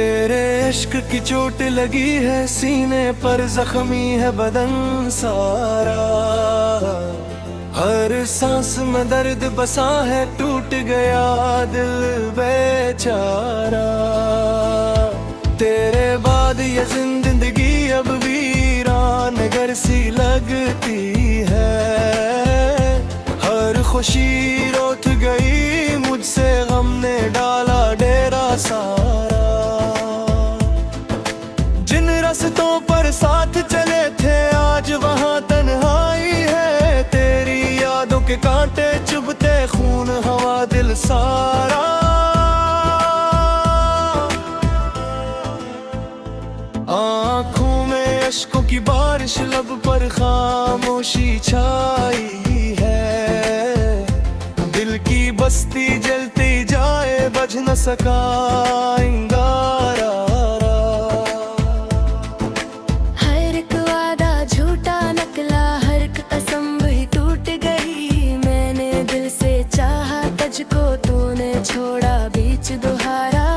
तेरे इश्क की चोट लगी है सीने पर, जख्मी है बदन सारा। हर सांस में दर्द बसा है, टूट गया दिल बेचारा। तेरे बाद ये जिंदगी अब वीरान घर सी लगती है। हर खुशी रोट गई मुझसे, गम ने डाला डेरा सारा। जिन रास्तों पर साथ चले थे आज वहाँ तन्हाई है। तेरी यादों के कांटे चुभते, खून हवा दिल सारा। आँखों में अश्कों की बारिश, लब पर खामोशी छाई है। दिल की बस्ती जलती जाए, बज न सका अंगारा। हर एक वादा झूठा निकला, हर एक कसम भी टूट गई। मैंने दिल से चाहा तुझको, तूने छोड़ा बीच दुहारा।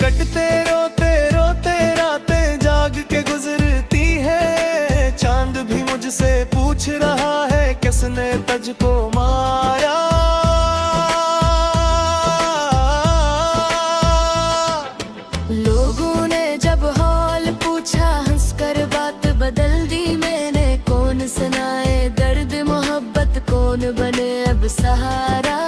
कटते रोते रोते रातें जाग के गुजरती है। चांद भी मुझसे पूछ रहा है, किसने तुझको मारा। लोगों ने जब हाल पूछा, हंसकर बात बदल दी मैंने। कौन सुनाए दर्द मोहब्बत, कौन बने अब सहारा।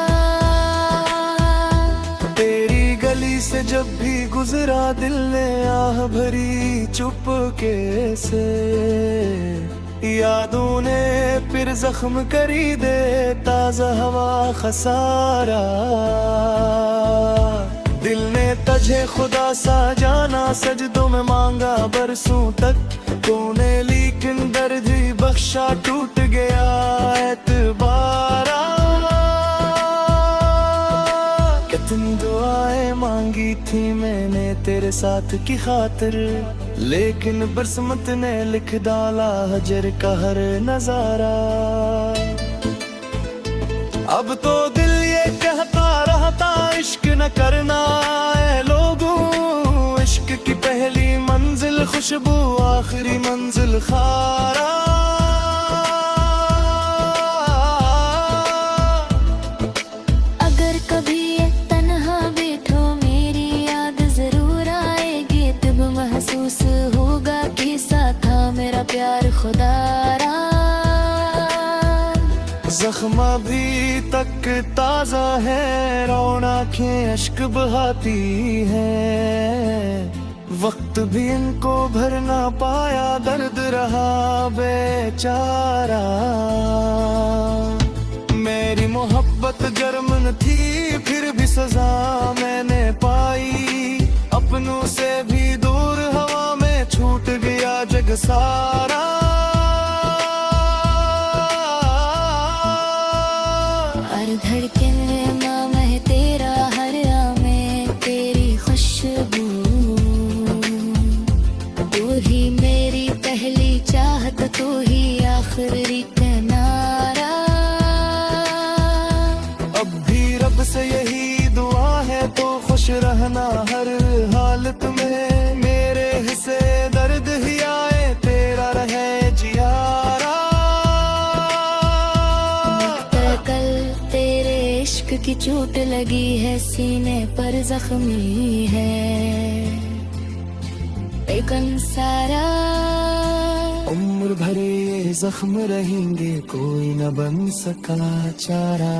गली से जब भी गुजरा दिल ने आह भरी चुपके से। यादों ने फिर जख्म करी दे, ताजा हवा खसारा। दिल ने तुझे खुदा सा जाना, सजदों में मांगा बरसों तक तूने। लेकिन दर्द ही बख्शा, टूट गया एतबारा। कितनी दुआएं मांगी थी मैंने तेरे साथ की खातिर, लेकिन बरसमत ने लिख डाला हजर का हर नजारा। अब तो दिल ये कहता रहता, इश्क न करना है लोगों। इश्क की पहली मंजिल खुशबू, आखिरी मंजिल खारा। महसूस होगा कि साथ था मेरा प्यार खुदारा। जख्म अभी तक ताजा है, रौनकें अश्क बहाती हैं। वक्त भी इनको भर ना पाया, दर्द रहा बेचारा। मेरी मोहब्बत जर्मन थी, फिर भी सजा मैंने पाई। अपनों से भी दूर हवा में छूट गया जग सारा। हर धड़कन में नाम है तेरा, हर आमे तेरी खुशबू। तू ही मेरी पहली चाहत, तू ही आखिरी किनारा। अब भी रब से यही दुआ है, तो खुश रहना हर हालत में। मेरे हिस्से दर्द ही आए, तेरा रहे जियारा। कल तेरे इश्क की चोट लगी है, सीने पर जख्मी है लेकिन सारा। उम्र भरे ये जख्म रहेंगे, कोई न बन सका चारा।